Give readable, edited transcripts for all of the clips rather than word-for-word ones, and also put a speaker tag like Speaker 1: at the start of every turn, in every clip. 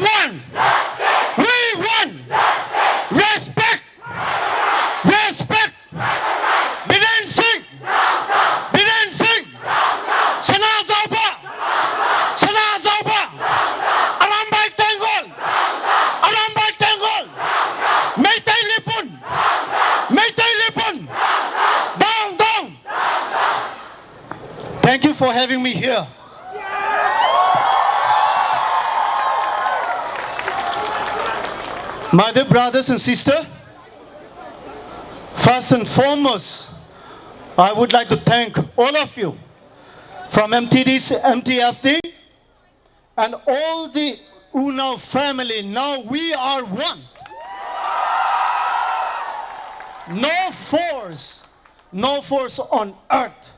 Speaker 1: want. We want. Respect. Respect. Biren Singh. Biren Singh. Sana Zauba. Sana Zauba. Alambai Tengol. Alambai Tengol. Meitai Lipun. Meitai Lipun. Down, down. Thank you for having me here. My dear brothers and sisters, first and foremost, I would like to thank all of you from MTFD and all the Unnao family. Now we are one. No force on earth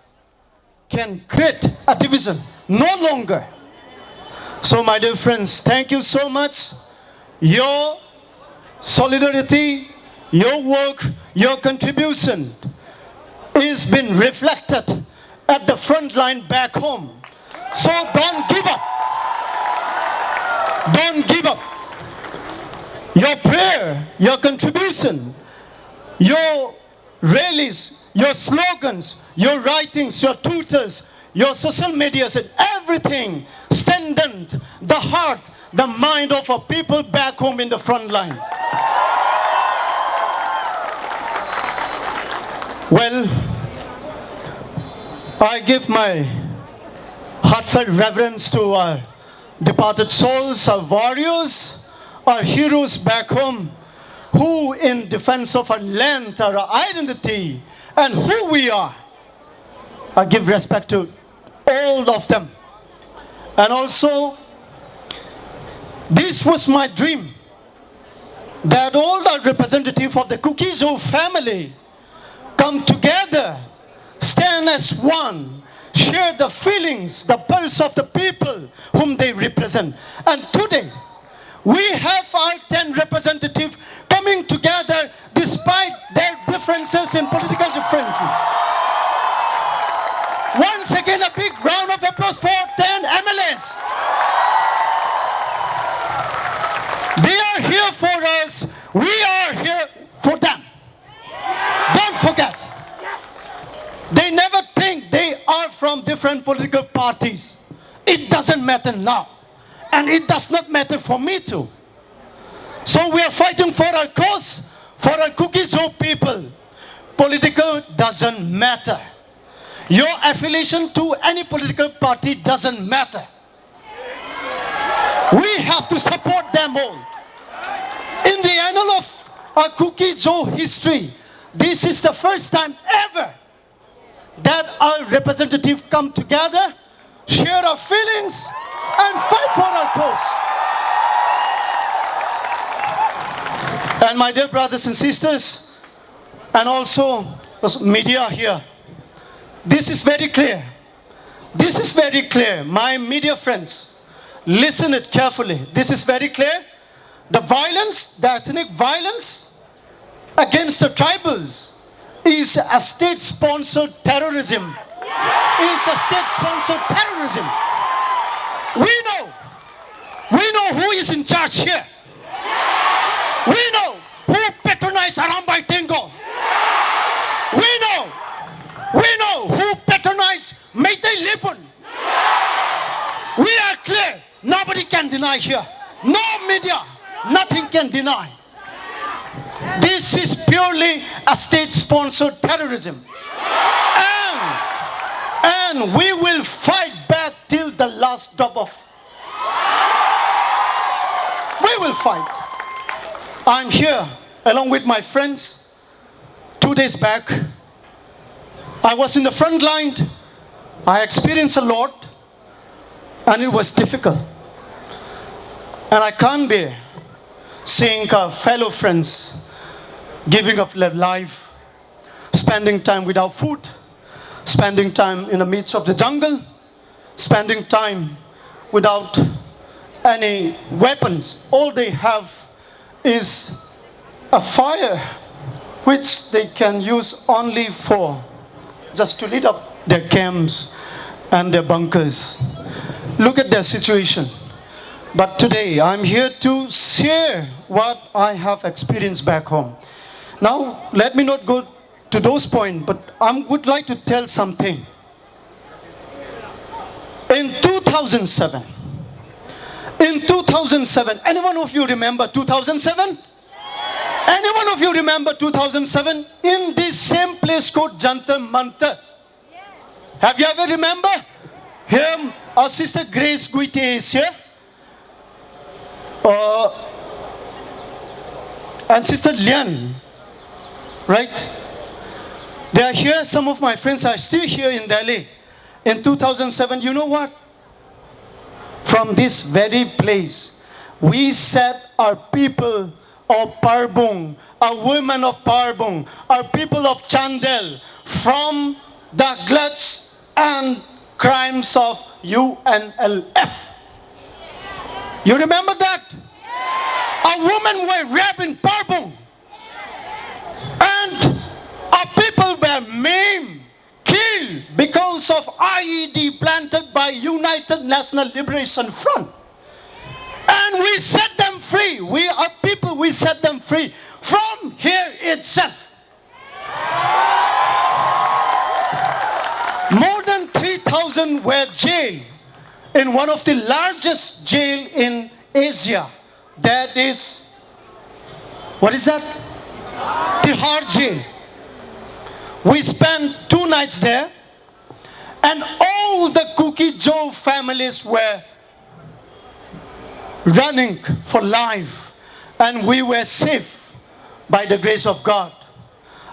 Speaker 1: can create a division, no longer. So my dear friends, thank you so much. Your solidarity, your work, your contribution is been reflected at the front line back home. So don't give up. Don't give up. Your prayer, your contribution, your rallies, your slogans, your writings, your tutors, your social medias and everything strengthened the heart, the mind of our people back home in the front lines. Well, I give my heartfelt reverence to our departed souls, our warriors, our heroes back home, who in defense of our land, our identity, and who we are. I give respect to all of them. And also, this was my dream, that all the representatives of the Kukizo family come together, stand as one, share the feelings, the pulse of the people whom they represent. And today, we have our 10 representatives coming together despite their differences in political differences. Once again, a big round of applause for 10 MLAs. They are here for us. We are here for them. Don't forget. They never think they are from different political parties. It doesn't matter now. And it does not matter for me too. So we are fighting for our cause, for our Kukizo people. Political doesn't matter. Your affiliation to any political party doesn't matter. We have to support them all. In the annal of our Kukizo history, this is the first time ever that our representatives come together, share our feelings, and fight for our cause. And my dear brothers and sisters, and also media here, this is very clear. This is very clear. My media friends, listen it carefully. This is very clear. The violence, the ethnic violence against the tribals is a state-sponsored terrorism. Is a state-sponsored terrorism. We know who is in charge here. We know who patronized Arambai Tengo. We know who patronized Meitai Lipun. We are clear. Nobody can deny here. No media, nothing can deny. This is purely a state-sponsored terrorism. And we will fight back till the last drop of... We will fight. I'm here along with my friends. 2 days back, I was in the front line. I experienced a lot, and it was difficult. And I can't bear seeing our fellow friends giving up their life, spending time without food, spending time in the midst of the jungle, spending time without any weapons. All they have is a fire which they can use only for just to lit up their camps and their bunkers. Look at their situation. But today I'm here to share what I have experienced back home. Now, let me not go to those points, but I would like to tell something. In 2007, any one of you remember 2007? Any one of you remember 2007? In this same place called Jantar Mantar. Have you ever remember? Here, our sister Grace Guite is here. And sister Lian, right? They are here. Some of my friends are still here in Delhi. In 2007, you know what? From this very place, we set our people of Parbung, our women of Parbung, our people of Chandel from the gluts and crimes of UNLF. You remember that? Our women were raped in Parbung. And our people were maimed, killed because of IED planted by United National Liberation Front. And we set them free. We are people, we set them free from here itself. More than 3,000 were jailed in one of the largest jail in Asia. That is, what is that? Tihar jail. We spent 2 nights there, and all the Cookie Joe families were running for life, and we were safe by the grace of God.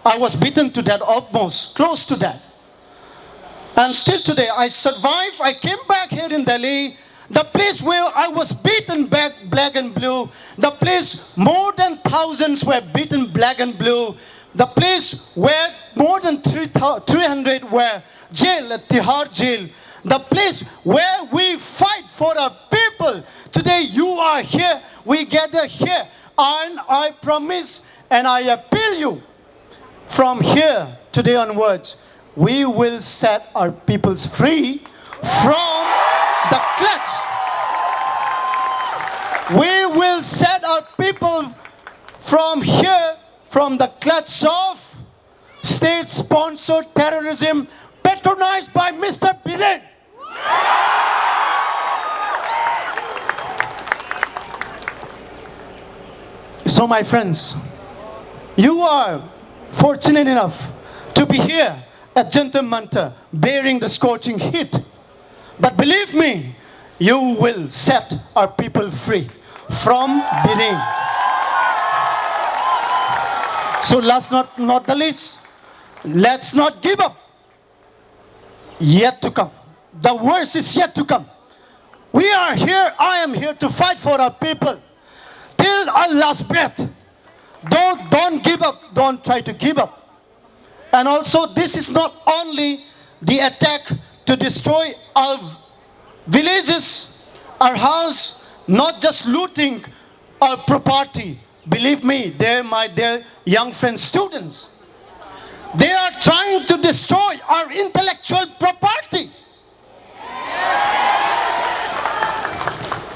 Speaker 1: I was beaten to death, almost close to that. And still today, I survived. I came back here in Delhi, the place where I was beaten back black and blue, the place more than thousands were beaten black and blue, the place where more than 300 were jailed at Tihar jail, the place where we fight for our people. Today you are here, we gather here, and I promise and I appeal you, from here today onwards, we will set our peoples free from the clutch. We will set our people from here, from the clutch of state-sponsored terrorism patronized by Mr. Biren. So my friends, you are fortunate enough to be here at Jantar Mantar bearing the scorching heat. But believe me, you will set our people free from Biren. So last not the least, let's not give up. Yet to come. The worst is yet to come. We are here, I am here to fight for our people till our last breath. Don't give up, don't try to give up. And also, this is not only the attack to destroy our villages, our house, not just looting our property. Believe me, they're my dear young friends, students. They are trying to destroy our intellectual property.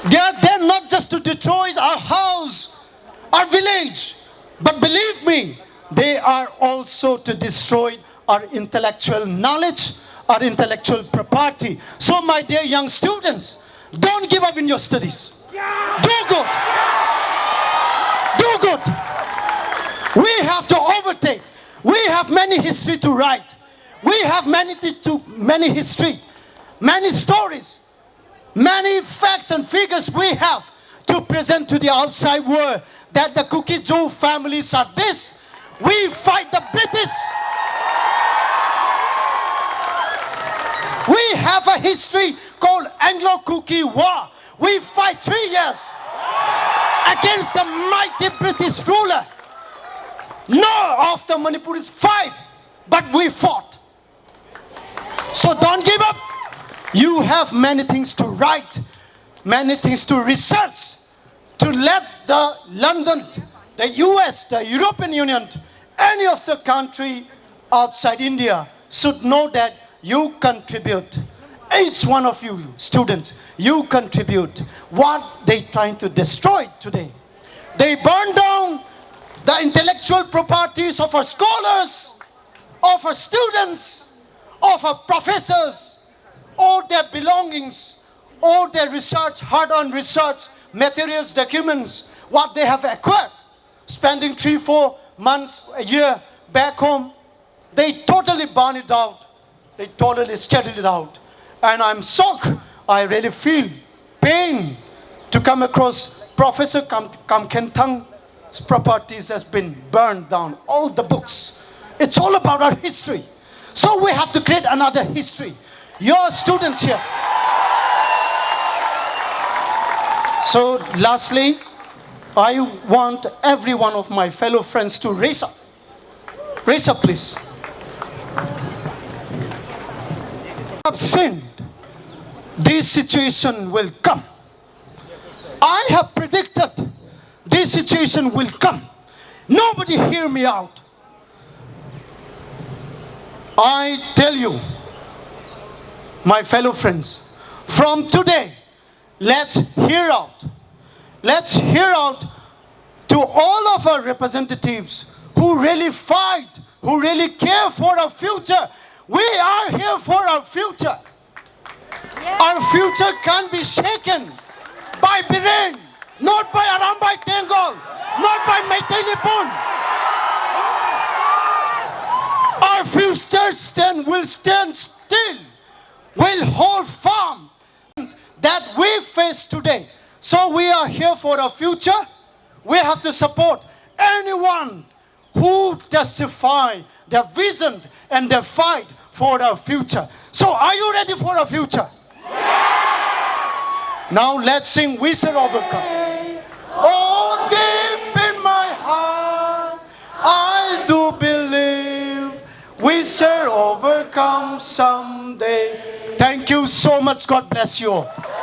Speaker 1: They're not just to destroy our house, our village, but believe me, they are also to destroy our intellectual knowledge, our intellectual property. So my dear young students, don't give up in your studies. Do good. Do good. We have to overtake. We have many history to write. We have many history, many stories, many facts and figures we have to present to the outside world that the Cookie Joe families are this. We fight the British. We have a history called Anglo-Cookie War. We fight 3 years against the mighty British ruler. No, of the Manipuris fight, but we fought. So don't give up. You have many things to write, many things to research, to let the London, the US, the European Union, any of the country outside India should know that you contribute. Each one of you students you contribute. What they trying to destroy today. They burn down the intellectual properties of our scholars, of our students, of our professors, all their belongings, all their research, hard-earned research, materials, documents, what they have acquired, spending 3-4 months, a year back home. They totally burn it out. They totally scattered it out. And I'm shocked. I really feel pain to come across Professor Lamtinthang's properties has been burned down. All the books. It's all about our history. So we have to create another history. Your students here. So lastly, I want every one of my fellow friends to raise up. Raise up, please. Have sinned. This situation will come. I have predicted this situation will come. Nobody hear me out. I tell you, my fellow friends, from today, let's hear out. Let's hear out to all of our representatives who really fight, who really care for our future. We are here for our future. Our future can't be shaken by Biren, not by Arambai Tengol, not by Meitelipun. Our future will stand still, will hold firm that we face today. So we are here for our future. We have to support anyone who testify their vision and their fight for our future. So are you ready for our future? Yeah! Now let's sing We Shall Overcome. Oh, deep in my heart, I do believe we shall overcome someday. Thank you so much. God bless you all.